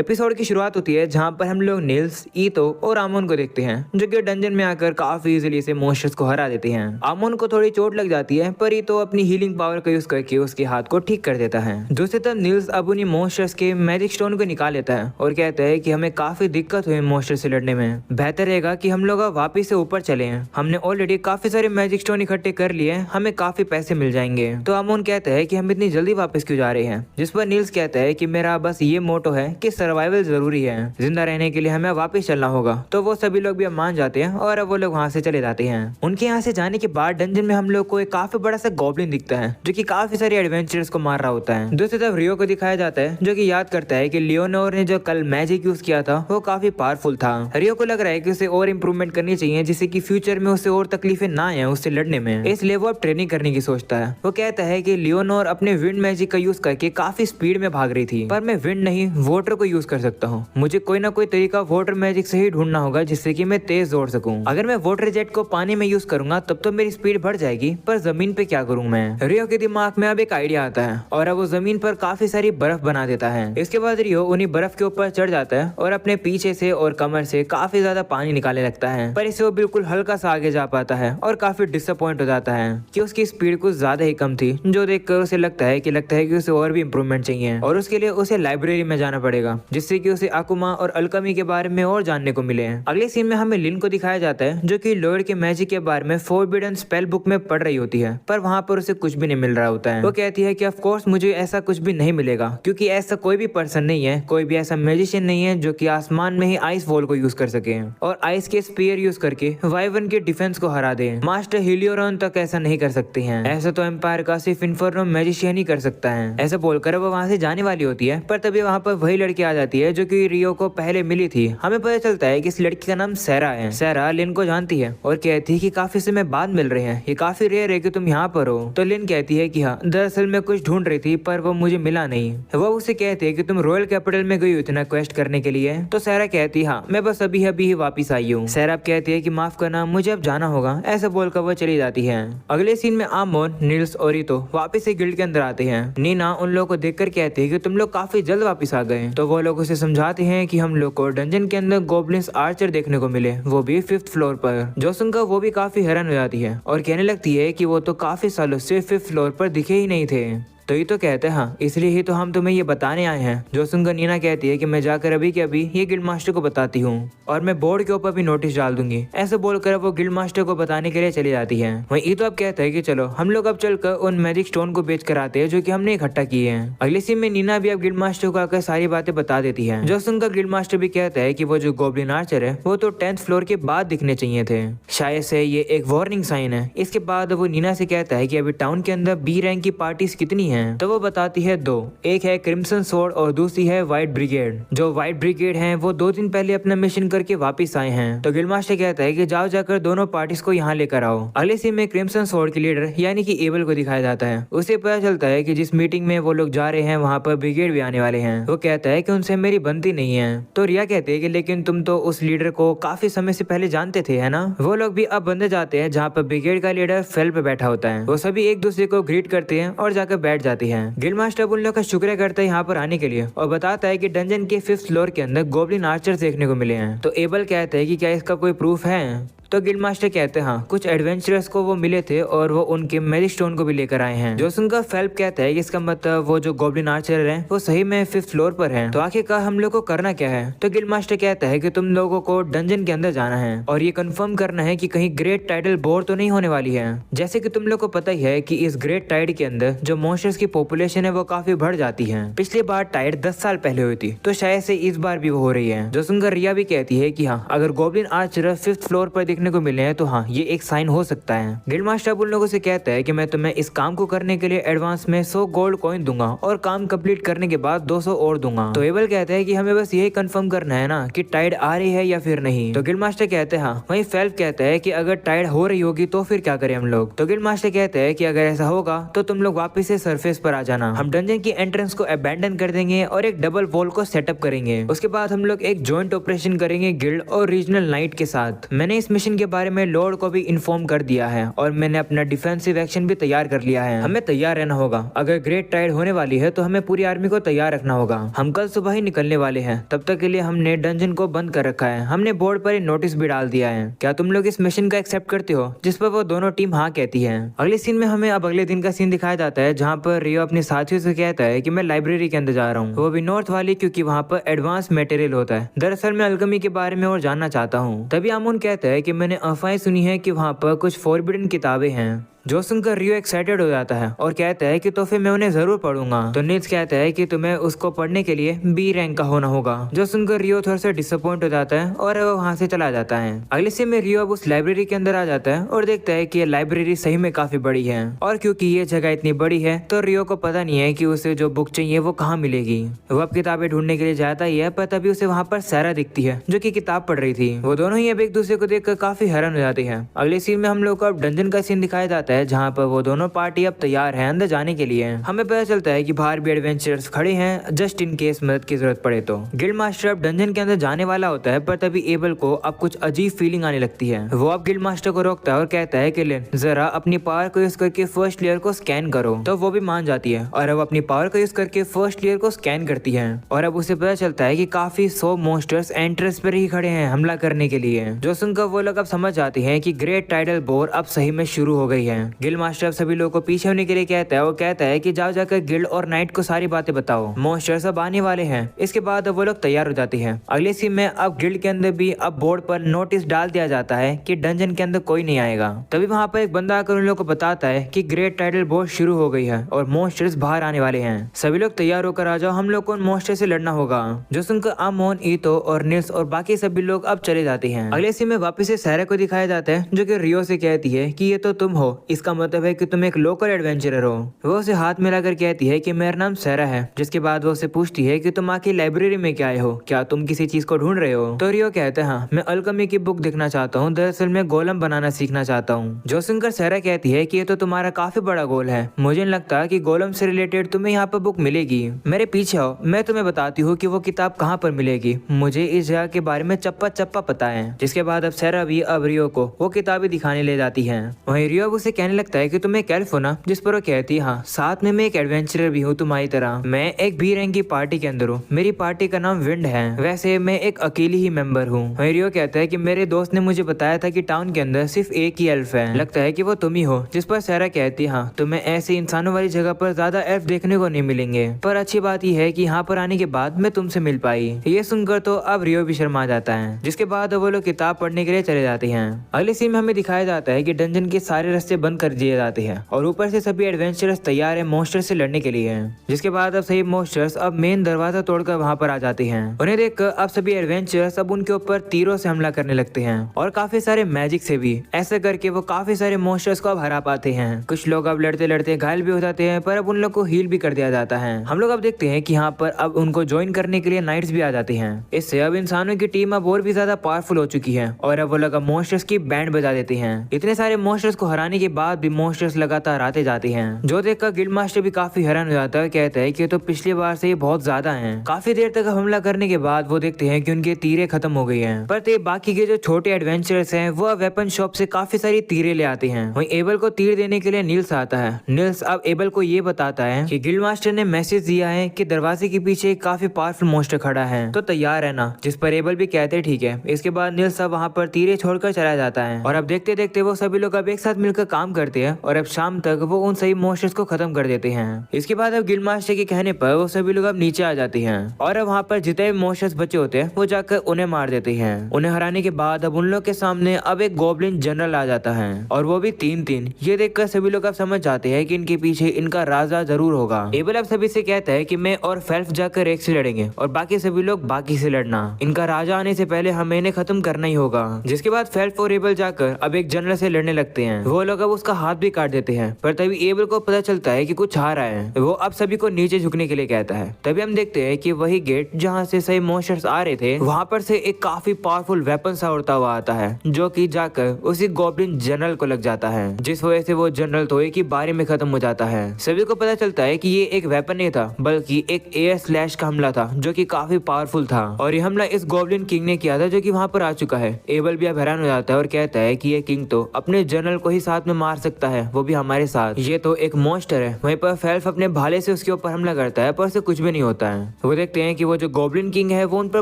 Episode की शुरुआत होती है जहाँ पर हम लोग नील्स, ईतो और आमोन को देखते हैं जो कि डंजन में आकर काफी इजीली से मॉन्स्टर्स को हरा देते हैं। आमोन को थोड़ी चोट लग जाती है पर ईतो अपनी हीलिंग पावर का यूज करके उसके हाथ को ठीक कर देता है। दूसरी तरफ नील्स अब उन्हीं मॉन्स्टर्स के मैजिक स्टोन को निकाल लेता है और कहता है कि हमें काफी दिक्कत हुई मॉन्स्टर से लड़ने में, बेहतर रहेगा कि हम लोग अब वापिस से ऊपर चले। हमने ऑलरेडी काफी सारे मैजिक स्टोन इकट्ठे कर लिए, हमें काफी पैसे मिल जाएंगे। तो आमोन कहता है कि हम इतनी जल्दी वापस क्यों जा रहे हैं, जिस पर नील्स कहता है कि मेरा बस ये मोटो है कि सर्वाइवल जरूरी है, जिंदा रहने के लिए हमें वापस चलना होगा। तो वो सभी लोग भी अब मान जाते हैं और अब वो लोग वहाँ से चले जाते हैं। उनके यहाँ से जाने के बाद डंजन में हम लोग को एक काफी बड़ा सा गॉब्लिन दिखता है जो कि काफी सारे एडवेंचरर्स को मार रहा होता है। दूसरी तरफ रियो को दिखाया जाता है जो कि याद करता है कि लियोनोर ने जो कल मैजिक यूज किया था वो काफी पावरफुल था। रियो को लग रहा है कि उसे और इम्प्रूवमेंट करनी चाहिए जिससे कि फ्यूचर में उसे और तकलीफें ना आए उससे लड़ने में, इसलिए वो अब ट्रेनिंग करने की सोचता है। वो कहता है कि लियोनोर अपने विंड मैजिक का यूज करके काफी स्पीड में भाग रही थी, पर मैं विंड नहीं वाटर को यूज कर सकता हूँ। मुझे कोई ना कोई तरीका वाटर मैजिक से ही ढूंढना होगा जिससे कि मैं तेज दौड़ सकूं। अगर मैं वाटर जेट को पानी में यूज करूंगा तब तो मेरी स्पीड बढ़ जाएगी, पर जमीन पे क्या करूं मैं। रियो के दिमाग में अब एक आइडिया आता है और अब वो जमीन पर काफी सारी बर्फ बना देता है। इसके बाद रियो उन्हीं बर्फ के ऊपर चढ़ जाता है और अपने पीछे से और कमर से काफी ज्यादा पानी निकालने लगता है, पर इसे वो बिल्कुल हल्का सा आगे जा पाता है और काफी डिसअपॉइंट हो जाता है कि उसकी स्पीड कुछ ज्यादा ही कम थी, जो देखकर उसे लगता है कि उसे और भी इम्प्रूवमेंट चाहिए और उसके लिए उसे लाइब्रेरी में जाना पड़ेगा जिससे कि उसे आकुमा और अल्केमी के बारे में और जानने को मिले। अगले सीन में हमें लिन को दिखाया जाता है जो कि लॉर्ड के मैजिक के बारे में फोरबिडन स्पेल बुक में पढ़ रही होती है, पर वहाँ पर उसे कुछ भी नहीं मिल रहा होता है। वो कहती है कि ऑफ कोर्स मुझे ऐसा कुछ भी नहीं मिलेगा क्योंकि ऐसा कोई भी पर्सन नहीं है, कोई भी ऐसा मैजिशियन नहीं है जो कि आसमान में ही आइस वॉल को यूज कर सके और आइस के स्पीयर यूज करके वाइवन के डिफेंस को हरा दे। मास्टर हिलियोरॉन तक ऐसा नहीं कर सकते हैं, ऐसा तो एम्पायर का सिर्फ इन्फर्नो मैजिशियन ही कर सकता है। ऐसा बोलकर वो वहाँ से जाने वाली होती है, पर तभी वहाँ पर वही लड़की आ जाती है जो कि रियो को पहले मिली थी। हमें पता चलता है कि इस लड़की का नाम सैरा है। सैरा लिन को जानती है और कहती है कि काफी समय बाद मिल रहे हैं, ये काफी रेयर है कि तुम यहाँ पर हो। तो लिन कहती है कि हाँ, दरअसल मैं कुछ ढूंढ रही थी पर वो मुझे मिला नहीं। वो उसे कहती है कि तुम रॉयल कैपिटल में गई हुई थी ना क्वेस्ट करने के लिए। तो सैरा कहती है हाँ, मैं बस अभी ही वापिस आई हूँ। सैरा कहती है कि माफ करना, मुझे अब जाना होगा। ऐसा बोलकर वो चली जाती है। अगले सीन में आमोन, नील्स और ईतो वापिस से गिल्ड के अंदर आते हैं। नीना उन लोगों को देखकर कहती है कि तुम लोग काफी जल्द वापिस आ गए। तो वो लोग उसे समझाते हैं कि हम लोग को डंजन के अंदर गोब्लिन्स आर्चर देखने को मिले, वो भी 5th फ्लोर पर। जोसुंगा वो भी काफी हैरान हो जाती है और कहने लगती है कि वो तो काफी सालों से 5th फ्लोर पर दिखे ही नहीं थे। तो ये तो कहते हैं हाँ, इसलिए ही तो हम तुम्हें ये बताने आए हैं। जोसुंगा नीना कहती है कि मैं जाकर अभी के अभी ये गिल्ड मास्टर को बताती हूँ और मैं बोर्ड के ऊपर भी नोटिस डाल दूंगी। ऐसे बोलकर वो गिल्ड मास्टर को बताने के लिए चली जाती है। वहीं ईतो अब कहता है कि चलो हम लोग अब चलकर उन मैजिक स्टोन को बेच कर आते हैं जो कि हमने इकट्ठा किए हैं। अगले सीन में नीना भी अब गिल्ड मास्टर को आकर सारी बातें बता देती है। जोसुंगा गिल्ड मास्टर भी कहता है कि वो जो गोब्लिन आर्चर है वो तो 10th फ्लोर के बाद दिखने चाहिए थे, शायद से ये एक वार्निंग साइन है। इसके बाद वो नीना से कहता है कि अभी टाउन के अंदर बी रैंक की पार्टीज कितनी है। तो वो बताती है 2, एक है क्रिम्सन स्वॉर्ड और दूसरी है व्हाइट ब्रिगेड। जो व्हाइट ब्रिगेड हैं वो 2 दिन पहले अपना मिशन करके वापस आए हैं। तो गिल्ड मास्टर कहता है कि जाओ जाकर दोनों पार्टीज को यहाँ लेकर आओ। अगले सीन में क्रिम्सन स्वॉर्ड के लीडर यानी कि एबल को दिखाया जाता है। उसे पता चलता है कि जिस मीटिंग में वो लोग जा रहे हैं वहाँ पर ब्रिगेड भी आने वाले हैं। वो कहता है कि उनसे मेरी बनती नहीं है। तो रिया कहते हैं कि लेकिन तुम तो उस लीडर को काफी समय से पहले जानते थे, है ना। वो लोग भी अब बंदे जाते हैं जहाँ पर ब्रिगेड का लीडर फेल पे बैठा होता है। वो सभी एक दूसरे को ग्रीट करते हैं और जाकर बैठ जाते हैं। गिल्ड मास्टर उन लोग का शुक्रिया करता है यहाँ पर आने के लिए और बताता है कि डंजन के 5th फ्लोर के अंदर गोब्लिन आर्चर्स देखने को मिले हैं। तो एबल कहता है कि क्या इसका कोई प्रूफ है। तो गिल्ड मास्टर कहते हैं हाँ, कुछ एडवेंचरर्स को वो मिले थे और वो उनके मैजिक स्टोन को भी लेकर आए हैं। जोसुंगा फेल्प कहता है कि इसका मतलब वो जो गोब्लिन आर्चर हैं वो सही में 5th फ्लोर पर हैं। तो आखिरकार हम लोग को करना क्या है। तो गिल्ड मास्टर कहता है कि तुम लोगों को डंजन के अंदर जाना है और ये कंफर्म करना है कि कहीं ग्रेट टाइडल बोर तो नहीं होने वाली है। जैसे कि तुम लोग को पता ही है कि इस ग्रेट टाइड के अंदर जो मॉन्स्टर्स की पॉपुलेशन है वो काफी बढ़ जाती है। पिछली बार टाइड 10 साल पहले हुई थी, तो शायद से इस बार भी वो हो रही है। जोसुंगा रिया भी कहती है कि हाँ, अगर गोब्लिन आर्चर 5th फ्लोर पर देखने को मिले हैं तो हाँ, ये एक साइन हो सकता है। गिल्ड मास्टर उन लोगों से कहता है कि मैं तुम्हें इस काम को करने के लिए एडवांस में 100 गोल्ड कॉइन दूंगा और काम कंप्लीट करने के बाद 200 और दूंगा। तो एबल कहता है कि हमें बस यही कंफर्म करना है ना कि टाइड आ रही है या फिर नहीं। तो गिल्ड मास्टर कहते हैं हाँ। वहीं फेल्प कहता है कि अगर टाइड हो रही होगी तो फिर क्या करें हम लोग। तो गिल्ड मास्टर कहते हैं कि अगर ऐसा होगा तो तुम लोग वापस से सरफेस पर आ जाना। हम डंजन की एंट्रेंस को अबैंडन कर देंगे और एक डबल वॉल को सेटअप करेंगे। उसके बाद हम लोग एक जॉइंट ऑपरेशन करेंगे गिल्ड और रीजनल नाइट के साथ। मैंने इस मिशन मिशन के बारे में लॉर्ड को भी इन्फॉर्म कर दिया है और मैंने अपना डिफेंसिव एक्शन भी तैयार कर लिया है। हमें तैयार रहना होगा। अगर ग्रेट टाइड होने वाली है तो हमें पूरी आर्मी को तैयार रखना होगा। हम कल सुबह ही निकलने वाले हैं। तब तक के लिए हमने डंजन को बंद कर रखा है। हमने बोर्ड पर नोटिस भी डाल दिया है। क्या तुम लोग इस मिशन का एक्सेप्ट करते हो? जिस पर वो दोनों टीम हाँ कहती है। अगले सीन में हमें अब अगले दिन का सीन दिखाया जाता है जहाँ पर रियो अपने साथियों से कहता है कि मैं लाइब्रेरी के अंदर जा रहा हूँ, वो भी नॉर्थ वाली, क्योंकि वहाँ पर एडवांस मटेरियल होता है। दरअसल मैं अल्केमी के बारे में और जानना चाहता हूँ। तभी आमोन कहता है कि मैंने अफवाहें सुनी है कि वहाँ पर कुछ फॉरबिडन किताबें हैं। जो सुनकर रियो एक्साइटेड हो जाता है और कहता है कि तो फिर मैं उन्हें जरूर पढ़ूंगा। तो नील्स कहता है कि तुम्हें उसको पढ़ने के लिए बी रैंक का होना होगा। जो सुनकर रियो थोड़ा सा डिसअपॉइंट हो जाता है और वो वहाँ से चला जाता है। अगले सीन में रियो अब उस लाइब्रेरी के अंदर आ जाता है और देखता है कि ये लाइब्रेरी सही में काफी बड़ी है और क्योंकि ये जगह इतनी बड़ी है तो रियो को पता नहीं है कि उसे जो बुक चाहिए वो कहाँ मिलेगी। वो अब किताबें ढूंढने के लिए जाता ही है, पर तभी उसे वहाँ पर सैरा दिखती है जो की किताब पढ़ रही थी। वो दोनों ही अब एक दूसरे को देखकर काफी हैरान हो जाती है। अगले सीन में हम लोग को अब डंजन का सीन दिखाया जाता है जहाँ पर वो दोनों पार्टी अब तैयार है अंदर जाने के लिए। हमें पता चलता है कि बाहर भी एडवेंचरर्स खड़े हैं जस्ट इन केस मदद की जरूरत पड़े तो। गिल्ड मास्टर अब डंजन के अंदर जाने वाला होता है, पर तभी एबल को अब कुछ अजीब फीलिंग आने लगती है। वो अब गिल्ड मास्टर को रोकता है और कहता है कि लेन जरा अपनी पावर को यूज करके फर्स्ट लेयर को स्कैन करो। तो वो भी मान जाती है और अब अपनी पावर को यूज करके फर्स्ट लेयर को स्कैन करती है और अब उसे पता चलता है कि काफी 100 मॉन्स्टर्स एंट्रेंस पर ही खड़े हैं हमला करने के लिए। जो सुनकर वो लोग अब समझ जाते हैं कि ग्रेट टाइडल बोर अब सही में शुरू हो गई है। गिल्ड मास्टर सभी लोगों को पीछे होने के लिए कहता है। वो कहता है कि जाओ जाकर गिल्ड और नाइट को सारी बातें बताओ, मॉन्स्टर सब आने वाले हैं। इसके बाद वो लोग तैयार हो जाते हैं। अगले सीन में अब गिल्ड के अंदर भी अब बोर्ड पर नोटिस डाल दिया जाता है कि डंजन के अंदर कोई नहीं आएगा। तभी वहाँ पर एक बंदा आकर उन लोगों को बताता है कि ग्रेट टाइडल बोर शुरू हो गई है और मॉन्स्टर्स बाहर आने वाले हैं। सभी लोग तैयार होकर आ जाओ, हम लोग को उन मॉन्स्टर से लड़ना होगा। जो सुनकर आमोन, ईतो और नील्स और बाकी सभी लोग अब चले जाते हैं। अगले सीन में वापस से सैरा को दिखाया जाता है जो कि रियो से कहती है कि ये तो तुम हो, इसका मतलब है कि तुम एक लोकल एडवेंचरर हो। वो उसे हाथ मिलाकर कहती है कि मेरा नाम सैरा है। जिसके बाद वो उसे पूछती है कि तुम आके लाइब्रेरी में क्या आए हो, क्या तुम किसी चीज को ढूंढ रहे हो? तो रियो कहता है हाँ, मैं अल्केमी की बुक देखना चाहता हूँ, दरअसल मैं गोलम बनाना सीखना चाहता हूँ। जो सुनकर सैरा कहती है कि ये तो तुम्हारा काफी बड़ा गोल है, मुझे नहीं लगता कि गोलम से रिलेटेड तुम्हें यहाँ पर बुक मिलेगी। मेरे पीछे आओ, मैं तुम्हें बताती हूँ कि वो किताब कहाँ पर मिलेगी। मुझे इस जगह के बारे में चप्पा चप्पा पता है। जिसके बाद अब सैरा भी अब रियो को वो किताबें दिखाने ले जाती है। वहीं रियो अब उसे कहने लगता है कि तुम्हें कैल्फ हो ना, जिस पर वो कहती है हाँ, साथ में मैं एक एडवेंचरर भी हूँ तुम्हारी तरह। मैं एक बी रैंक की पार्टी के अंदर हूँ, मेरी पार्टी का नाम विंड है, वैसे मैं एक अकेली ही मेंबर हूँ। वहीं रियो कहता है कि मेरे दोस्त ने मुझे बताया था कि टाउन के अंदर सिर्फ एक ही एल्फ है, लगता है कि वो तुम ही हो। जिस पर सैरा कहती है हाँ, तुम्हें ऐसे इंसानों वाली जगह पर ज्यादा एल्फ देखने को नहीं मिलेंगे, पर अच्छी बात यह है कि यहाँ पर आने के बाद मैं तुमसे मिल पाई। ये सुनकर तो अब रियो भी शर्मा जाता है। जिसके बाद वो लोग किताब पढ़ने के लिए चले जाते हैं। अगले सीन में हमें दिखाया जाता है कि डंजन के सारे रास्ते बंद कर दिए जाते हैं और ऊपर से सभी एडवेंचरर्स तैयार है मॉन्स्टर से लड़ने के लिए। जिसके बाद अब सभी मॉन्स्टर्स अब मेन दरवाजा तोड़कर वहां पर आ जाते हैं। उन्हें देखकर अब सभी एडवेंचरर्स अब उनके ऊपर तीरों से हमला करने लगते हैं और काफी सारे मैजिक से भी। ऐसे करके वो काफी सारे मॉन्स्टर्स को अब हरा पाते हैं। कुछ लोग अब लड़ते लड़ते घायल भी हो जाते हैं, पर अब उन लोग को हील भी कर दिया जाता है। हम लोग अब देखते हैं कि यहाँ पर अब उनको ज्वाइन करने के लिए नाइट्स भी आ जाते हैं। इससे अब इंसानों की टीम अब और भी ज्यादा पावरफुल हो चुकी है और अब वो लोग मॉन्स्टर्स की बैंड बजा देते हैं। इतने सारे मॉन्स्टर्स को हराने के बाद भी मॉन्स्टर्स लगातार आते जाते हैं। जो देखकर गिल्ड मास्टर भी काफी हैरान हो जाता है, कहता है कि तो पिछली बार से ये बहुत ज्यादा हैं। काफी देर तक हमला करने के बाद वो देखते हैं कि उनके तीरें खत्म हो गई हैं, पर बाकी के जो छोटे एडवेंचरर्स हैं वो वेपन शॉप से काफी सारी तीरें ले आते हैं। वहीं एबल को तीर देने के लिए नील्स आता है। नील्स अब एबल को ये बताता है कि गिल्ड मास्टर ने मैसेज दिया है कि दरवाजे के पीछे एक काफी पावरफुल मॉन्स्टर खड़ा है, तो तैयार है ना। जिस पर एबल भी कहते हैं ठीक है। इसके बाद नील्स अब वहाँ पर तीरें छोड़कर चला जाता है और अब देखते देखते वो सभी लोग अब एक साथ मिलकर काम करते हैं और अब शाम तक वो उन सभी मॉन्स्टर्स को खत्म कर देते हैं। इसके बाद अब गिल्ड मास्टर के कहने पर वो सभी लोग अब नीचे आ जाते हैं और अब वहाँ पर जितने भी मॉन्स्टर्स बचे होते हैं वो जाकर उन्हें मार देते हैं। उन्हें हराने के बाद अब उन लोग के सामने अब एक गॉब्लिन जनरल आ जाता है और वो भी 3-3। ये देखकर सभी लोग अब समझ जाते हैं कि इनके पीछे इनका राजा जरूर होगा। एबल अब सभी से कहता है कि मैं और फेल्फ जाकर एक से लड़ेंगे और बाकी सभी लोग बाकी से लड़ना। इनका राजा आने से पहले हमें इन्हें खत्म करना ही होगा। जिसके बाद फेल्फ और एबल जाकर अब एक जनरल से लड़ने लगते हैं। वो लोग अब उसका हाथ भी काट देते हैं। पर तभी एबल को पता चलता है कि कुछ आ रहा है। वो अब सभी को नीचे झुकने के लिए कहता है। तभी हम देखते हैं कि वही गेट जहाँ से सही मॉन्स्टर्स आ रहे थे, वहाँ पर से एक काफी पावरफुल वेपन सा उड़ता हुआ आता है, जो कि जाकर उसी गॉब्लिन जनरल को लग जाता है, जिस वजह से वो जनरल तो एक ही बारी में खत्म हो जाता है। सभी को पता चलता है कि ये एक वेपन नहीं था, बल्कि एक एयर स्लैश का हमला था, जो कि काफी पावरफुल था। और ये हमला इस गॉब्लिन किंग ने किया था, जो कि वहाँ पर आ चुका है। एबल भी अब हैरान हो जाता है और कहता है कि ये किंग तो अपने जनरल को ही साथ में मार सकता है, वो भी हमारे साथ। ये तो एक मॉन्स्टर है। वहीं पर फेल्फ अपने भाले से उसके ऊपर हमला करता है, पर उसे कुछ भी नहीं होता है। वो देखते हैं कि वो जो गॉब्लिन किंग है वो उन पर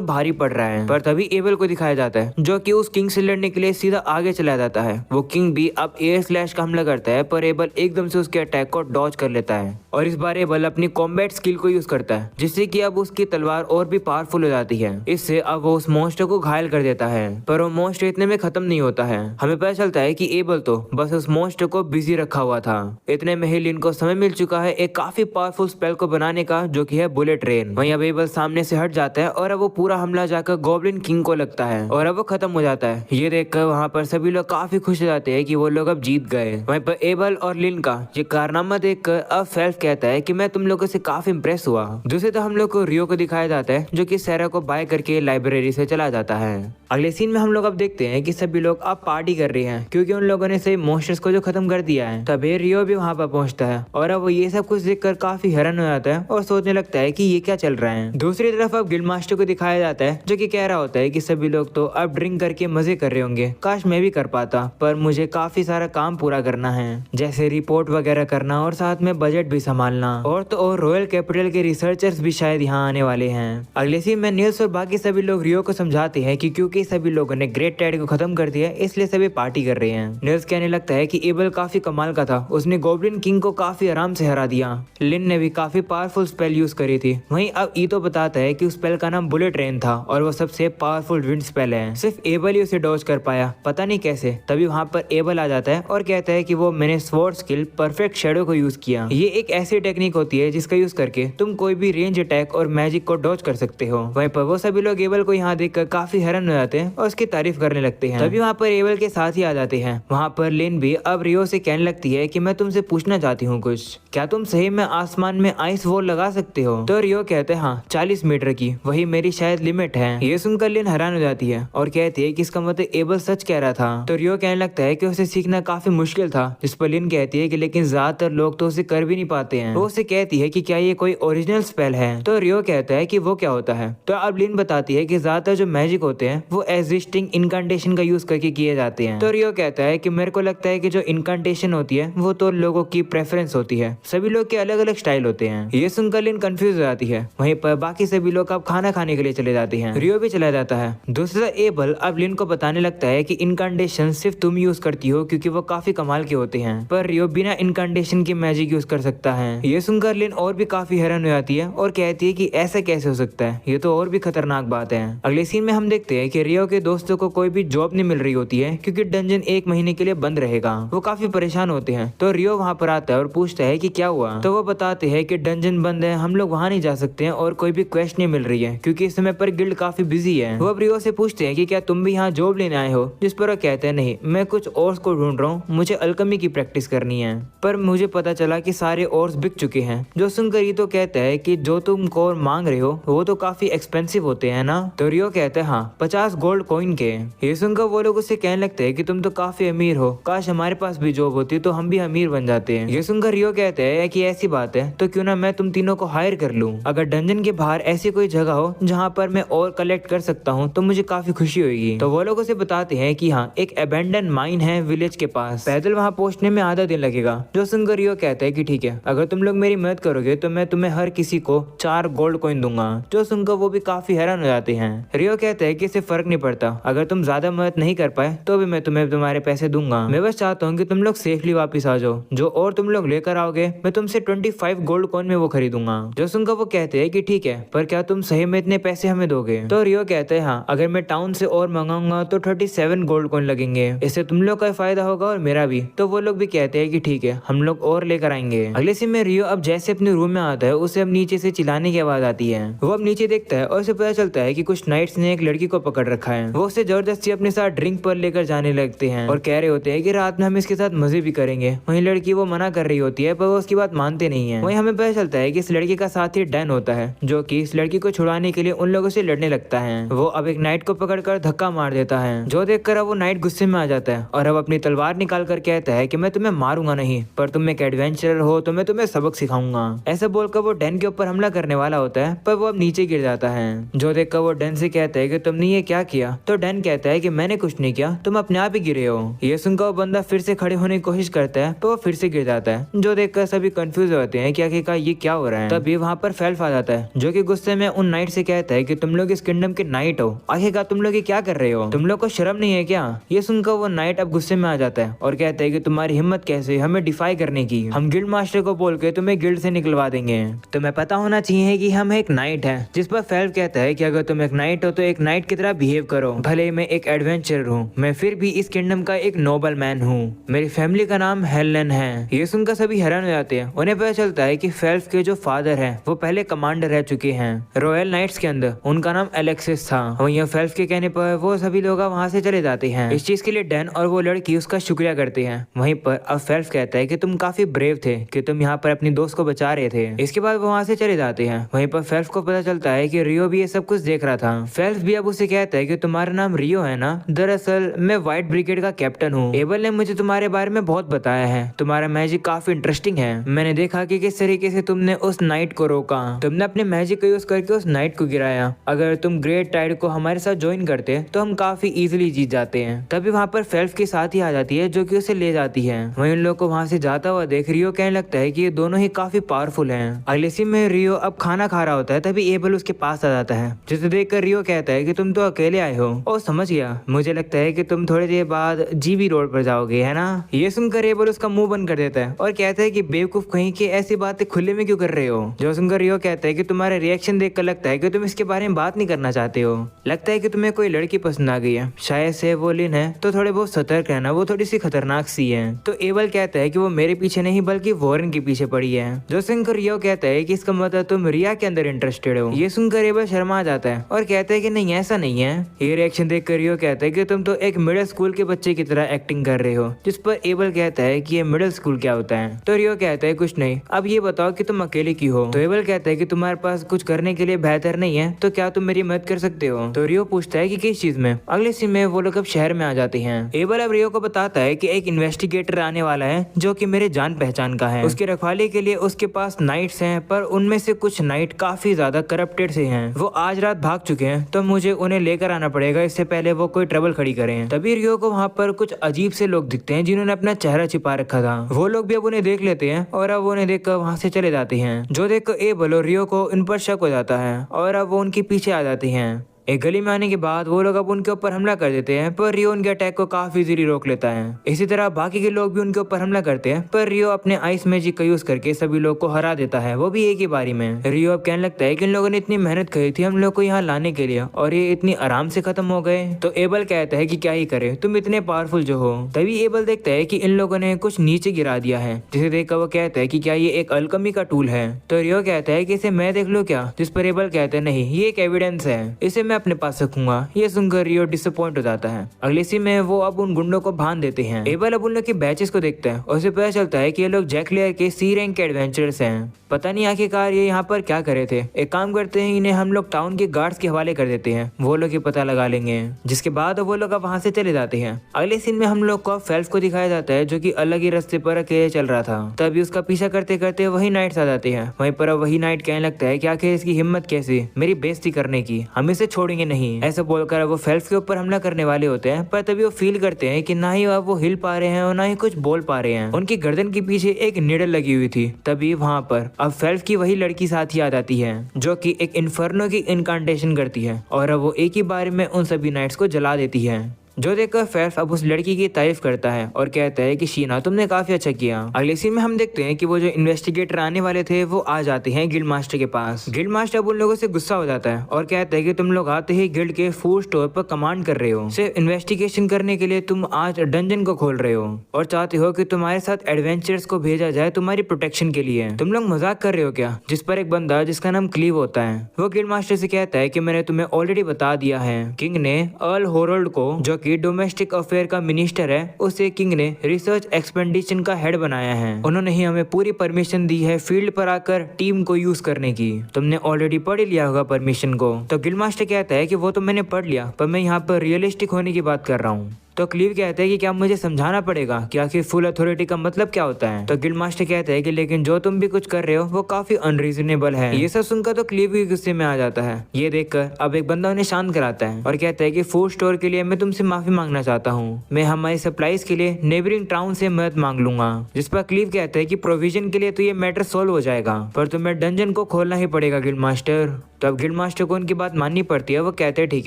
भारी पड़ रहा है। पर तभी एबल को दिखाया जाता है, जो कि उस किंग से लड़ने के लिए सीधा आगे चला जाता है। वो किंग भी अब एयर स्लैश का हमला करता है, पर एबल एकदम से उसके अटैक को डॉज कर लेता है। और इस बार एबल अपनी कॉम्बैट स्किल को यूज करता है, जिससे कि अब उसकी तलवार और भी पावरफुल हो जाती है। इससे अब वो उस मॉन्स्टर को घायल कर देता है। पर वो मॉन्स्टर इतने में खत्म नहीं होता है। हमें पता चलता है कि एबल तो बस उस मॉन्स्टर को बिजी रखा हुआ था। इतने में ही लिन को समय मिल चुका है एक काफी पावरफुल स्पेल को बनाने का, जो कि है बुलेट रेन। वहीं अब एबल सामने से हट जाता है और अब वो पूरा हमला जाकर गॉब्लिन किंग को लगता है और अब वो खत्म हो जाता है। ये देखकर वहाँ पर सभी लोग काफी खुश हो जाते हैं कि वो लोग अब जीत गए। वहीं पर एबल और लिन का ये कारनामा देखकर अब फेल्फ कहता है कि मैं तुम लोगों से काफी इंप्रेस हुआ। दूसरे तो हम लोग को रियो को दिखाया जाता है, जो कि सैरा को बाय करके लाइब्रेरी से चला जाता है। अगले सीन में हम लोग अब देखते हैं कि सभी लोग अब पार्टी कर रहे हैं, क्योंकि उन लोगों ने सही मॉन्स्टर्स को जो खत्म कर दिया है। तभी रियो भी वहाँ पर पहुँचता है और अब वो ये सब कुछ देखकर काफी हैरान हो जाता है और सोचने लगता है कि ये क्या चल रहा है। दूसरी तरफ अब गिल्ड मास्टर को दिखाया जाता है, जो कि कह रहा होता है कि सभी लोग तो अब ड्रिंक करके मजे कर रहे होंगे, काश मैं भी कर पाता, पर मुझे काफी सारा काम पूरा करना है, जैसे रिपोर्ट वगैरह करना और साथ में बजट भी संभालना। और तो और रॉयल कैपिटल के रिसर्चर्स भी शायद यहाँ आने वाले हैं। अगले सीन में नील्स और बाकी सभी लोग रियो को समझाते हैं कि क्योंकि सभी लोगों ने ग्रेट टाइड को खत्म कर दिया, इसलिए सभी पार्टी कर रहे हैं। नील्स कहने लगता है कि एबल काफी कमाल का था, उसने गॉब्लिन किंग को काफी आराम से हरा दिया। लिन ने भी काफी पावरफुल स्पेल यूज करी थी। वहीं अब ईतो बताता है कि उस स्पेल का नाम बुलेट रेन था और वो सबसे पावरफुल विंड स्पेल है। सिर्फ एबल ही उसे डॉज कर पाया, पता नहीं कैसे। तभी वहाँ पर एबल आ जाता है और कहता है कि वो मैंने स्वॉर्ड स्किल परफेक्ट शैडो को यूज किया। ये एक ऐसी टेक्निक होती है जिसका यूज करके तुम कोई भी रेंज अटैक और मैजिक को डॉज कर सकते हो। वहीं पर वो सभी लोग एबल को यहाँ देखकर काफी हैरान हो जाते हैं और उसकी तारीफ करने लगते हैं। तभी वहाँ पर एबल के साथ ही आ जाते हैं। वहाँ पर लिन भी अब रियो से कहने लगती है कि मैं तुमसे पूछना चाहती हूँ कुछ, क्या तुम सही में आसमान में आइस वॉल लगा सकते हो? तो रियो कहते हैं हाँ, 40 मीटर की, वही मेरी शायद लिमिट है। ये सुनकर लिन हैरान हो जाती है और कहती है कि इसका मतलब एबल सच कह रहा था। तो रियो कहने लगता है कि उसे सीखना काफी मुश्किल था, जिस पर लिन कहती है कि लेकिन ज्यादातर लोग तो उसे कर भी नहीं पाते हैं। वो उसे कहती है कि क्या ये कोई ओरिजिनल स्पेल है? तो रियो कहता है कि वो क्या होता है? तो अब लिन बताती है कि ज्यादातर जो मैजिक होते हैं वो एग्जिस्टिंग इनकांटेशन का यूज करके किए जाते हैं। तो रियो कहता है कि मेरे को लगता है कि जो इनकांटेशन होती है वो तो लोगों की प्रेफरेंस होती है, सभी लोग के अलग अलग स्टाइल होते हैं। ये सुनकर लिन कंफ्यूज हो जाती है। वहीं पर बाकी सभी लोग अब खाना खाने के लिए चले जाते हैं। रियो भी चला जाता है। दूसरा एबल अब लिन को बताने लगता है कि इनकांटेशन सिर्फ तुम यूज करती हो क्योंकि वो काफी कमाल के होते हैं, पर रियो बिना इनकांटेशन की मैजिक यूज कर सकता है। ये सुनकर लिन और भी काफी हैरान हो जाती है और कहती है कि ऐसा कैसे हो सकता है, ये तो और भी खतरनाक बात है। अगले सीन में हम देखते हैं कि रियो के दोस्तों को कोई भी जॉब नहीं मिल रही होती है, क्योंकि डंजन 1 महीने के लिए बंद रहेगा। वो काफी परेशान होते हैं। तो रियो वहाँ पर आता है और पूछता है कि क्या हुआ? तो वो बताते हैं कि डंजन बंद है, हम लोग वहाँ नहीं जा सकते हैं और कोई भी क्वेस्ट नहीं मिल रही है क्योंकि इस समय पर गिल्ड काफी बिजी है। वो अब रियो से पूछते हैं कि क्या तुम भी यहाँ जॉब लेने आए हो? जिस पर वो कहते हैं नहीं, मैं कुछ ओर्स को ढूंढ रहा हूँ, मुझे अल्केमी की प्रैक्टिस करनी है, पर मुझे पता चला कि सारे ओर्स बिक चुके हैं। जो सुनकर ये तो कहता है कि जो तुम कोर मांग रहे हो वो तो काफी एक्सपेंसिव होते हैं ना? तो रियो कहता है हाँ, 50 गोल्ड कॉइन के। ये सुनकर वो लोग उससे कहने लगते हैं कि तुम तो काफी अमीर हो, काश हमारे पास भी जॉब होती तो हम भी अमीर बन जाते हैं। ये सुनकर रियो कहते हैं कि ऐसी बात है तो क्यों ना मैं तुम तीनों को हायर कर लूं। अगर डंजन के बाहर ऐसी कोई जगह हो जहाँ पर मैं और कलेक्ट कर सकता हूँ तो मुझे काफी खुशी होगी। तो वो लोग उसे बताते हैं कि हाँ, एक अबेंडन माइन है विलेज के पास, पैदल वहाँ पहुँचने में आधा दिन लगेगा। जो सुनकर रियो कहता है कि ठीक है, अगर तुम लोग मेरी मदद करोगे तो मैं तुम्हें हर किसी को 4 गोल्ड कॉइन दूंगा। जो सुनकर वो भी काफी हैरान हो जाते हैं। रियो कहता है कि इससे फर्क नहीं पड़ता, अगर तुम ज्यादा मदद नहीं कर पाए तो भी मैं तुम्हें तुम्हारे पैसे दूंगा। मैं बस चाहता हूँ कि तुम लोग सेफली वापस आ जाओ, जो और तुम लोग लेकर आओगे मैं तुमसे 25 गोल्ड कॉइन में वो खरीदूंगा। जो सुनकर वो कहते हैं कि ठीक है, पर क्या तुम सही में इतने पैसे हमें दोगे? तो रियो कहते हैं हाँ, अगर मैं टाउन से और मंगाऊंगा तो 37 गोल्ड कॉइन लगेंगे, इससे तुम लोग का फायदा होगा और मेरा भी। तो वो लोग भी कहते हैं कि ठीक है, हम लोग और लेकर आएंगे। अगले सीन में रियो अब जैसे अपने रूम में आता है, उसे अब नीचे से चिल्लाने की आवाज आती है। वो अब नीचे देखता है और उसे पता चलता है कि कुछ नाइट्स ने एक लड़की को पकड़ रखा है। वो उसे जबरदस्ती अपने साथ ड्रिंक पर लेकर जाने लगते हैं और कह रहे होते हैं कि रात में हमें इसके साथ मजे भी करेंगे। वहीं लड़की वो मना कर रही होती है पर वो उसकी बात मानते नहीं है। वहीं हमें पता चलता है कि इस लड़के का साथी डैन होता है जो कि इस लड़की को छुड़ाने के लिए उन लोगों से लड़ने लगता है। वो अब एक नाइट को पकड़कर धक्का मार देता है, जो देखकर अब वो नाइट गुस्से में आ जाता है और अब अपनी तलवार निकाल कर कहता है कि मैं तुम्हें मारूंगा नहीं, पर तुम एक एडवेंचरर हो तो मैं तुम्हें सबक सिखाऊंगा। ऐसा बोलकर वो डैन के ऊपर हमला करने वाला होता है पर वो अब नीचे गिर जाता है, जो देखकर वो डैन से कहता है कि तुमने ये क्या किया। तो डैन कहता है कि मैंने कुछ नहीं किया, तुम अपने आप ही गिरे हो। ये सुनकर वो बंदा फिर से खड़े होने की कोशिश करता है तो वो फिर से गिर जाता है, जो देखकर सभी कंफ्यूज होते हैं कि आखिरकार ये क्या हो रहा है। तभी वहाँ पर फेल्फ आ जाता है जो कि गुस्से में उन नाइट से कहता है कि तुम लोग इस किंगडम के नाइट हो, आखिरकार तुम लोग ये क्या कर रहे हो, तुम लोग को शर्म नहीं है क्या। ये सुनकर वो नाइट अब गुस्से में आ जाता है और कहता है कि तुम्हारी हिम्मत कैसे हमें डिफाई करने की, हम गिल्ड मास्टर को बोल के तुम्हें गिल्ड से निकलवा देंगे। तुम्हें पता होना चाहिए कि हम एक नाइट है। जिस पर फेल्फ कहता है कि अगर तुम एक नाइट हो तो एक नाइट की तरह बिहेव करो, भले मैं एक एडवेंचरर हूँ, मैं फिर भी इस किंगडम का एक नोबल मैन हूँ, मेरी फैमिली का नाम हेलन है। ये सुनकर सभी हैरान हो जाते हैं। उन्हें पता चलता है कि फेल्फ के जो फादर हैं वो पहले कमांडर रह चुके हैं रॉयल नाइट्स के अंदर, उनका नाम एलेक्सिस था। वहीं फेल्फ के कहने पर वो सभी लोग वहाँ से चले जाते हैं। इस चीज के लिए डैन और वो लड़की उसका शुक्रिया करते हैं। वहीं पर अब फेल्फ कहता है कि तुम काफी ब्रेव थे कि तुम यहाँ पर अपनी दोस्त को बचा रहे थे। इसके बाद वो वहाँ से चले जाते हैं। वहीं पर फेल्फ को पता चलता है कि रियो भी ये सब कुछ देख रहा था। फेल्फ भी अब उसे कहता है कि तुम्हारा नाम रियो है ना, दरअसल मैं व्हाइट ब्रिगेड का कैप्टन हूँ। एबल ने मुझे तुम्हारे बारे में बहुत बताया है, तुम्हारा मैजिक काफी इंटरेस्टिंग है। मैंने देखा कि किस तरीके से तुमने उस नाइट को रोका, तुमने अपने मैजिक का यूज करके उस नाइट को गिराया। अगर तुम ग्रेट टाइड को हमारे साथ ज्वाइन करते तो हम काफी इजीली जीत जाते हैं। तभी वहाँ पर फेल्फ के साथ ही आ जाती है जो कि उसे ले जाती है। वहीं उन लोग को वहाँ से जाता हुआ देख रियो कहने लगता है कि ये दोनों ही काफी पावरफुल हैं। अगले सीन में रियो अब खाना खा रहा होता है, तभी एबल उसके पास आ जाता है, जिसे देखकर रियो कहता है कि तुम तो अकेले आए हो। और समझ गया, मुझे लगता है कि तुम थोड़ी देर बाद जीबी रोड पर जाओगे, है ना। ये सुनकर एबल उसका मुंह बंद कर देता है और कहता है कि बेवकूफ कहीं की ऐसी बातें खुले में क्यों कर रहे हो। जो सुनकर रियो कहता है कि तुम्हारा रिएक्शन देखकर लगता है कि तुम इसके बारे में बात नहीं करना चाहते हो, लगता है कि तुम्हें कोई लड़की पसंद आ गई है, शायद से वो लिन है, तो थोड़े बहुत सतर्क रहना, वो थोड़ी सी खतरनाक सी है। तो एबल कहता है कि वो मेरे पीछे नहीं बल्कि वॉरेन के पीछे पड़ी है। जो सुनकर रियो कहता है कि इसका मतलब तुम रिया के अंदर इंटरेस्टेड हो। ये सुनकर एबल शर्मा जाता है और कहता है कि नहीं ऐसा नहीं है। ये रिएक्शन देखकर रियो कहता है कि तुम तो एक मिडिल स्कूल के बच्चे की तरह एक्टिंग कर रहे हो। जिस पर एबल कहता है कि ये मिडिल स्कूल क्या होता है। तो रियो कहता है कुछ नहीं, अब ये बताओ कि तुम अकेले क्यों हो। तो एबल कहता है कि तुम्हारे पास कुछ करने के लिए बेहतर नहीं है तो क्या तुम मेरी मदद कर सकते हो। तो रियो पूछता है कि किस चीज में। अगले सीन में वो लोग अब शहर में आ जाते हैं। एबल अब रियो को बताता है कि एक इन्वेस्टिगेटर आने वाला है जो कि मेरे जान पहचान का है। उसकी रखवाली के लिए उसके पास नाइट्स हैं, पर उनमें से कुछ नाइट काफी ज्यादा करप्टेड से हैं। वो आज रात भाग चुके हैं तो मुझे उन्हें लेकर आना पड़ेगा, इससे पहले वो कोई ट्रबल खड़ी करें। तभी रियो को वहाँ पर कुछ अजीब से लोग दिखते हैं जिन्होंने अपना चेहरा छिपा रखा था। वो लोग भी अब उन्हें देख लेते हैं और अब उन्हें देखकर वहाँ से चले जाते हैं। जो देखकर एबल और रियो को इन पर शक हो जाता है और अब वो उनके पीछे आ जाते हैं। एक गली में आने के बाद वो लोग अब उनके ऊपर हमला कर देते हैं, पर रियो उनके अटैक को काफी इजीली रोक लेता है। इसी तरह बाकी के लोग भी उनके ऊपर हमला करते हैं, पर रियो अपने आइस मैजिक का यूज करके सभी लोग को हरा देता है, वो भी एक ही बारी में। रियो अब कहने लगता है कि इन लोगों ने इतनी मेहनत करी थी हम लोग को यहाँ लाने के लिए और ये इतनी आराम से खत्म हो गए। तो एबल कहता है कि क्या ही करे, तुम इतने पावरफुल जो हो। तभी एबल देखता है कि इन लोगों ने कुछ नीचे गिरा दिया है, जिसे देखकर वो कहता है कि क्या ये एक अल्केमी का टूल है। तो रियो कहता है कि इसे मैं देख लूं क्या। जिस पर एबल कहता है नहीं, ये एक एविडेंस है, इसे मैं अपने पास रखूंगा। ये सुनकर रियो डिसअपॉइंट हो जाता है। अगले सीन में वो अब उन गुंडों को बांध देते हैं। एबल अब उन लोग के बैचेस को देखता है और उसे पता चलता है कि ये लोग जैक लेयर के सी रैंक के एडवेंचरर्स हैं। पता नहीं आखिरकार ये यहाँ पर क्या करे थे। एक काम करते हैं, इन्हें हम लोग टाउन के गार्ड्स के हवाले कर देते हैं, वो लोग ये पता लगा लेंगे। जिसके बाद वो लोग अब वहाँ से चले जाते हैं। अगले सीन में हम लोग को फेल्फ को दिखाया जाता है जो कि अलग ही रास्ते पर अकेले चल रहा था। तभी उसका पीछा करते करते वही नाइट्स आ जाते हैं। वहीं पर वही नाइट कहने लगता है कि आखिर इसकी हिम्मत कैसी मेरी बेइज्जती करने की, हम इसे छोड़ेंगे नहीं। ऐसा बोलकर वो फेल्फ के ऊपर हमला करने वाले होते हैं, पर तभी वो फील करते हैं कि ना ही अब वो हिल पा रहे हैं और ना ही कुछ बोल पा रहे हैं। उनकी गर्दन के पीछे एक निडल लगी हुई थी। तभी वहाँ पर अब फेल्फ की वही लड़की साथ ही आ जाती है जो कि एक इन्फर्नो की इनकांटेशन करती है और अब वो एक ही बार में उन सभी नाइट्स को जला देती है। जो देखकर फेल्फ अब उस लड़की की तारीफ करता है और कहता है कि शीना तुमने काफी अच्छा किया। अगले सीन में हम देखते हैं कि वो जो इन्वेस्टिगेटर आने वाले थे वो आ जाते हैं गिल्ड मास्टर के पास। गिल्ड मास्टर अब उन लोगों से गुस्सा हो जाता है और कहता है कि तुम लोग आते ही गिल्ड के फूड स्टोर पर कमांड कर रहे हो, सिर्फ इन्वेस्टिगेशन करने के लिए तुम आज डंजन को खोल रहे हो और चाहते हो कि तुम्हारे साथ एडवेंचर्स को भेजा जाए तुम्हारी प्रोटेक्शन के लिए। तुम लोग मजाक कर रहे हो क्या। जिस पर एक बंदा जिसका नाम क्लीव होता है वो गिल्ड मास्टर से कहता है कि मैंने तुम्हें ऑलरेडी बता दिया है, किंग ने अर्ल होरल्ड को जो कि कि डोमेस्टिक अफेयर का मिनिस्टर है, उसे किंग ने रिसर्च एक्सपेंडिशन का हेड बनाया है। उन्होंने ही हमें पूरी परमिशन दी है फील्ड पर आकर टीम को यूज करने की। तुमने ऑलरेडी पढ़ लिया होगा परमिशन को। तो गिल्डमास्टर कहता है कि वो तो मैंने पढ़ लिया, पर मैं यहाँ पर रियलिस्टिक होने की बात कर रहा हूँ। तो क्लीव कहते हैं कि क्या मुझे समझाना पड़ेगा कि आखिर फुल अथॉरिटी का मतलब क्या होता है। तो गिल्डमास्टर कहते हैं कि लेकिन जो तुम भी कुछ कर रहे हो वो काफी अनरीजनेबल है। ये सब सुनकर तो क्लीव भी गुस्से में आ जाता है। ये देखकर अब एक बंदा उन्हें शांत कराता है और कहता है कि फूड स्टोर के लिए मैं तुमसे माफी मांगना चाहता हूँ। मैं हमारी सप्लाईज के लिए नेबरिंग टाउन से मदद मांग लूंगा। जिस पर क्लीव कहता है कि प्रोविजन के लिए तो ये मैटर सोल्व हो जाएगा, पर तुम्हें डंजन को खोलना ही पड़ेगा गिल्डमास्टर। तो अब गिल्डमास्टर को उनकी बात माननी पड़ती है। वो कहते हैं ठीक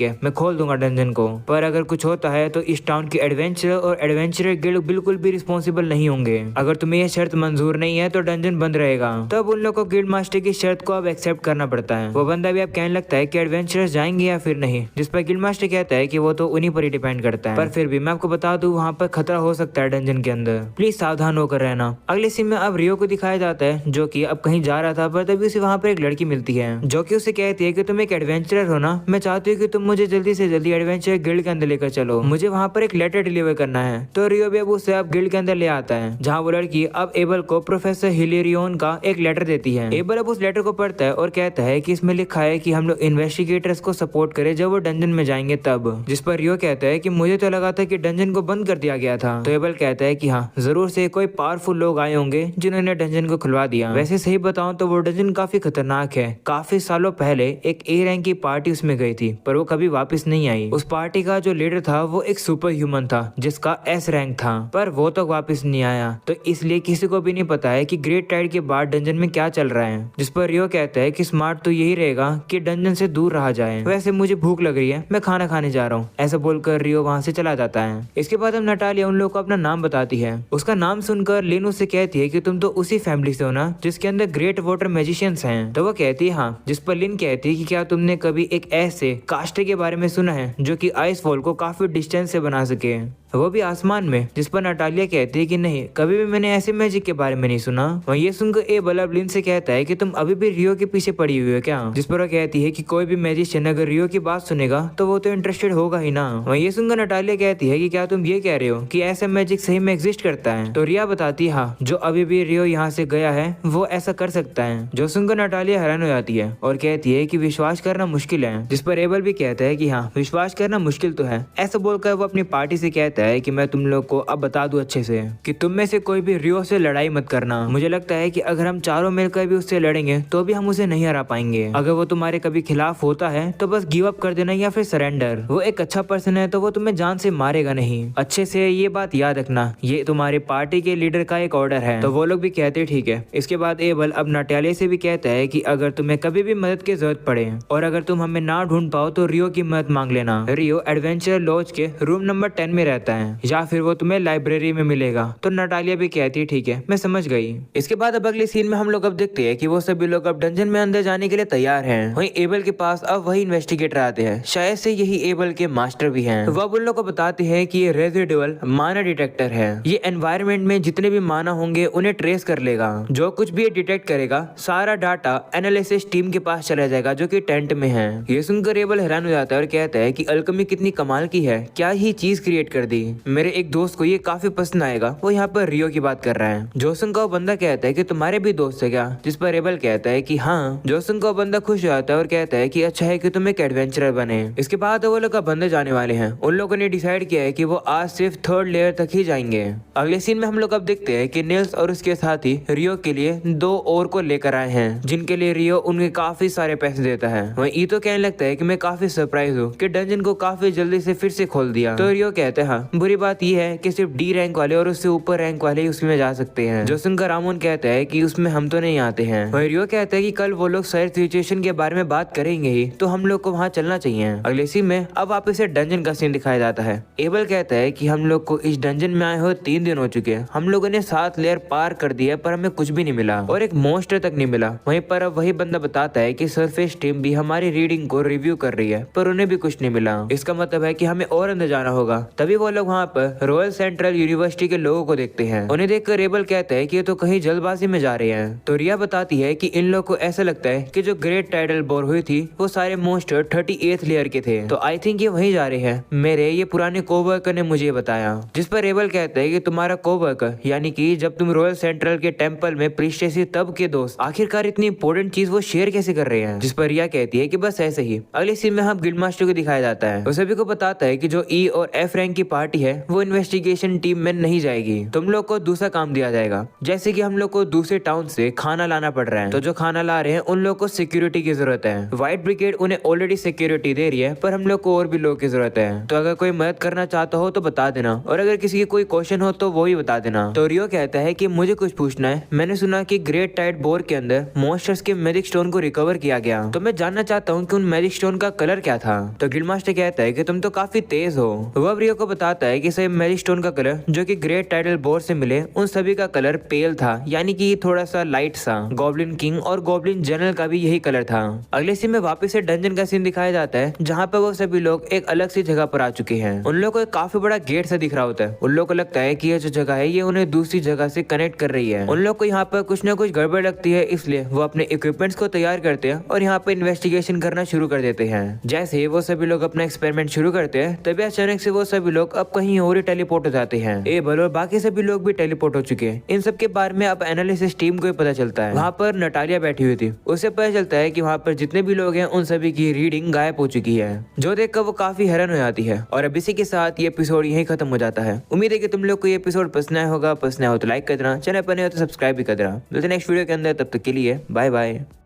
है, मैं खोल दूंगा डंजन को, पर अगर कुछ होता है तो इस टाउन की एडवेंचरर और एडवेंचरर गिल्ड बिल्कुल भी रिस्पॉन्सिबल नहीं होंगे। अगर तुम्हें यह शर्त मंजूर नहीं है तो डंजन बंद रहेगा। तब उन लोगों को गिल्डमास्टर की शर्त को अब एक्सेप्ट करना पड़ता है। वो बंदा भी अब कहने लगता है कि एडवेंचरर्स जाएंगे या फिर नहीं, जिस पर गिल्डमास्टर कहता है कि वो तो उन्हीं पर ही डिपेंड करता है, पर फिर भी मैं आपको बता दूं वहाँ पर खतरा हो सकता है डंजन के अंदर, प्लीज सावधान होकर रहना। अगले सीन में अब रियो को दिखाया जाता है जो कि अब कहीं जा रहा था, पर तभी उसे वहाँ पर एक लड़की मिलती है जो कि उसे कहती है कि तुम एक एडवेंचरर हो ना, मैं चाहती हूँ कि तुम मुझे जल्दी से जल्दी एडवेंचर गिल्ड के अंदर लेकर चलो, मुझे वहाँ पर एक लेटर डिलीवर करना है। तो रियो भी अब उसे अब गिल्ड के अंदर ले आता है, जहाँ वो लड़की अब एबल को प्रोफेसर हिलेरियन का एक लेटर देती है। एबल अब उस लेटर को पढ़ता है और कहता है कि इसमें लिखा है कि हम लोग इन्वेस्टिगेटर्स को सपोर्ट करें जब वो डंजन में जाएंगे तब। जिस पर रियो कहता है कि मुझे तो लगा था कि डंजन को बंद कर दिया गया था। तो एबल कहता है कि हाँ, जरूर से कोई पावरफुल लोग आए होंगे जिन्होंने डंजन को खुलवा दिया। वैसे सही बताऊं तो वो डंजन काफी खतरनाक है। काफी सालों पहले एक ए रैंक की पार्टी उसमें गई थी, पर वो कभी वापस नहीं आई। उस पार्टी का जो लीडर था वो एक सुपर ह्यूमन था जिसका एस रैंक था, पर वो तो वापस नहीं आया। तो इसलिए किसी को भी नहीं पता है कि ग्रेट टाइड के बाद डंजन में क्या चल रहा है। जिस पर रियो कहता है कि स्मार्ट तो यही रहेगा कि डंजन से दूर रहा जाए। वैसे मुझे भूख लग रही है, मैं खाना खाने जा रहा हूँ। ऐसा बोलकर रियो वहाँ से चला जाता है। इसके बाद हम नटालिया उन लोगों को अपना नाम बताती है। उसका नाम सुनकर लिन उससे कहती है कि तुम तो उसी फैमिली से हो ना जिसके अंदर ग्रेट वाटर मैजिशियंस हैं। तो वो कहती है हाँ। जिस पर लिन कहती है कि क्या तुमने कभी एक ऐसे कास्टे के बारे में सुना है जो कि आइस फॉल को काफी डिस्टेंस से बना सके, वो भी आसमान में। जिस पर नटालिया कहती है कि नहीं, कभी भी मैंने ऐसे मैजिक के बारे में नहीं सुना। वह ये सुनकर एबल अब लिन से कहता है कि तुम अभी भी रियो के पीछे पड़ी हुई हो क्या। जिस पर वो कहती है कि कोई भी मैजिशियन अगर रियो की बात सुनेगा तो वो तो इंटरेस्टेड होगा ही ना। वह ये सुनकर नटालिया कहती है कि क्या तुम ये कह रहे हो कि ऐसा मैजिक सही में एग्जिस्ट करता है। तो रिया बताती है हाँ, जो अभी भी रियो यहाँ से गया है वो ऐसा कर सकता है। जो सुनकर नटालिया हैरान हो जाती है और कहती है कि विश्वास करना मुश्किल है। जिस पर एबल भी कहता है कि हाँ, विश्वास करना मुश्किल तो है। ऐसा बोलकर वो अपनी पार्टी से कहता है कि मैं तुम लोग को अब बता दूं अच्छे से कि तुम में से कोई भी रियो से लड़ाई मत करना। मुझे लगता है कि अगर हम चारों मिलकर भी उससे लड़ेंगे तो भी हम उसे नहीं हरा पाएंगे। अगर वो तुम्हारे कभी खिलाफ होता है तो बस गिव अप कर देना या फिर सरेंडर। वो एक अच्छा पर्सन है तो वो तुम्हें जान से मारेगा नहीं। अच्छे से ये बात याद रखना, ये तुम्हारे पार्टी के लीडर का एक ऑर्डर है। तो वो लोग भी कहते ठीक है। इसके बाद एबल अब नटालिया से भी कहता है कि अगर तुम्हें कभी भी मदद की जरूरत पड़े और अगर तुम हमें ना ढूंढ पाओ तो रियो की मदद मांग लेना। रियो एडवेंचर लॉज के रूम नंबर 10 में रहता है या फिर वो तुम्हें लाइब्रेरी में मिलेगा। तो नटालिया भी कहती है ठीक है, मैं समझ गई। इसके बाद अब अगले सीन में हम लोग अब देखते हैं कि वो सभी लोग अब डंजन में अंदर जाने के लिए तैयार हैं। वहीं एबल के पास अब वही इन्वेस्टिगेटर आते हैं, शायद से यही एबल के मास्टर भी हैं। वो उन लोग को बताते हैं कि ये रेजिडुअल माना डिटेक्टर है। ये एनवायरमेंट में जितने भी माना होंगे उन्हें ट्रेस कर लेगा। जो कुछ भी ये डिटेक्ट करेगा सारा डाटा एनालिसिस टीम के पास चला जाएगा जो कि टेंट में है। ये सुनकर एबल हैरान हो जाता है और कहता है कि अल्केमी कितनी कमाल की है, क्या ही चीज क्रिएट कर दी। मेरे एक दोस्त को ये काफी पसंद आएगा। वो यहाँ पर रियो की बात कर रहा है। जोसन का वो बंदा कहता है कि तुम्हारे भी दोस्त है क्या। जिस पर एबल कहता है कि हाँ। जोसन का वो बंदा खुश हो जाता है और कहता है कि अच्छा है कि तुम एक एडवेंचरर बने। इसके बाद वो लोग बंदे जाने वाले हैं। उन लोगों ने डिसाइड किया है कि वो आज सिर्फ 3rd लेयर तक ही जाएंगे। अगले सीन में हम लोग अब देखते हैं कि निल्स और उसके साथी रियो के लिए 2 और को लेकर आए हैं, जिनके लिए रियो उनके काफी सारे पैसे देता है। वहीं ईतो कहने लगता है कि मैं काफी सरप्राइज हूँ कि डंजन को काफी जल्दी से फिर से खोल दिया। तो रियो कहता है हाँ, बुरी बात यह है कि सिर्फ डी रैंक वाले और उससे ऊपर रैंक वाले ही उसमें जा सकते हैं। जो सुनकर रामोन कहता है कि उसमें हम तो नहीं आते हैं। वहीं रियो कहता है कि कल वो लोग सारी सिचुएशन के बारे में बात करेंगे ही, तो हम लोग को वहाँ चलना चाहिए। अगले सीन में अब वापस से डंजन का सीन दिखाया जाता है। एबल कहता है कि हम लोग को इस डंजन में आए हुए 3 दिन हो चुके हैं। हम लोगों ने 7 लेयर पार कर दिया पर हमें कुछ भी नहीं मिला और एक मॉन्स्टर तक नहीं मिला। वहीं पर अब वही बंदा बताता है कि सरफेस टीम भी हमारी रीडिंग को रिव्यू कर रही है पर उन्हें भी कुछ नहीं मिला। इसका मतलब है कि हमें और अंदर जाना होगा। तभी वो लोग वहाँ पर रॉयल सेंट्रल यूनिवर्सिटी के लोगों को देखते हैं। उन्हें देखकर रेबल कहता है कि ये तो कहीं जल्दबाजी में जा रहे हैं। तो रिया बताती है कि इन लोगों को ऐसा लगता है कि जो ग्रेट टाइडल बोर हुई थी वो सारे मोस्टर 38th लेयर के थे, तो आई थिंक ये वहीं जा रहे हैं। मेरे ये पुराने कोवर्कर ने मुझे बताया। जिस पर रेबल कहता है कि तुम्हारा कोवर्कर यानी कि जब तुम रॉयल सेंट्रल के टेंपल में प्रीस्टेस तब के दोस्त आखिरकार इतनी इंपॉर्टेंट चीज वो शेयर कैसे कर रहे हैं। जिस पर रिया कहती है कि बस ऐसे ही। अगले सीन में हम गिल्ड मास्टर को दिखाया जाता है। वो सभी को बताता है कि जो ई और एफ रैंक की पार्टी है वो इन्वेस्टिगेशन टीम में नहीं जाएगी। तुम लोग को दूसरा काम दिया जाएगा, जैसे कि हम लोग को दूसरे टाउन से खाना लाना पड़ रहा है। तो जो खाना ला रहे हैं उन लोग को सिक्योरिटी की जरूरत है। व्हाइट ब्रिगेड उन्हें ऑलरेडी सिक्योरिटी दे रही है, पर हम लोग को और भी लोगों की जरूरत है। तो अगर कोई मदद करना चाहता हो तो बता देना, और अगर किसी की कोई क्वेश्चन हो तो वो भी बता देना। तो रियो कहता है कि मुझे कुछ पूछना है। मैंने सुना कि ग्रेट टाइड बोर के अंदर मॉन्स्टर्स के मैजिक स्टोन को रिकवर किया गया, तो मैं जानना चाहता हूँ कि उन मैजिक स्टोन का कलर क्या था। तो गिल्ड मास्टर कहता है कि तुम तो काफी तेज हो। वो अब रियो को बताता है कि सभी मैजिक स्टोन का कलर जो कि ग्रेट टाइडल बोर से मिले उन सभी का कलर पेल था, यानी कि थोड़ा सा लाइट सा। गॉब्लिन किंग और गॉब्लिन जनरल का भी यही कलर था। अगले सीन में वापस से डंजन का सीन दिखाया जाता है, जहाँ पे वो सभी लोग एक अलग सी जगह पर आ चुके हैं। उन लोगों को एक काफी बड़ा गेट सा दिख रहा होता है। उन लोगों को लगता है कि ये जो जगह है ये उन्हें दूसरी जगह से कनेक्ट कर रही है। उन लोग को यहाँ पर कुछ न कुछ गड़बड़ लगती है, इसलिए वो अपने इक्विपमेंट्स को तैयार करते हैं और यहाँ पे इन्वेस्टिगेशन करना शुरू कर देते हैं। जैसे ही वो सभी लोग अपना एक्सपेरिमेंट शुरू करते हैं तभी अचानक से वो सभी लोग अब कहीं और ही टेलीपोर्ट हो जाते हैं। एबल और बाकी सभी लोग भी टेलीपोर्ट हो चुके हैं। इन सब के बारे में अब एनालिसिस टीम को पता चलता है। वहाँ पर नटालिया बैठी हुई थी, उससे पता चलता है कि वहाँ पर जितने भी लोग हैं उन सभी की रीडिंग गायब हो चुकी है, जो देखकर वो काफी हैरान हो जाती है। और अब इसी के साथ ये एपिसोड यहीं खत्म हो जाता है। उम्मीद है कि तुम लोग को ये एपिसोड पसंद आया होगा। पसंद आया हो तो लाइक कर देना, चैनल पर नहीं हो तो सब्सक्राइब भी कर देना। मिलते हैं नेक्स्ट वीडियो के अंदर, तब तक के लिए बाय बाय।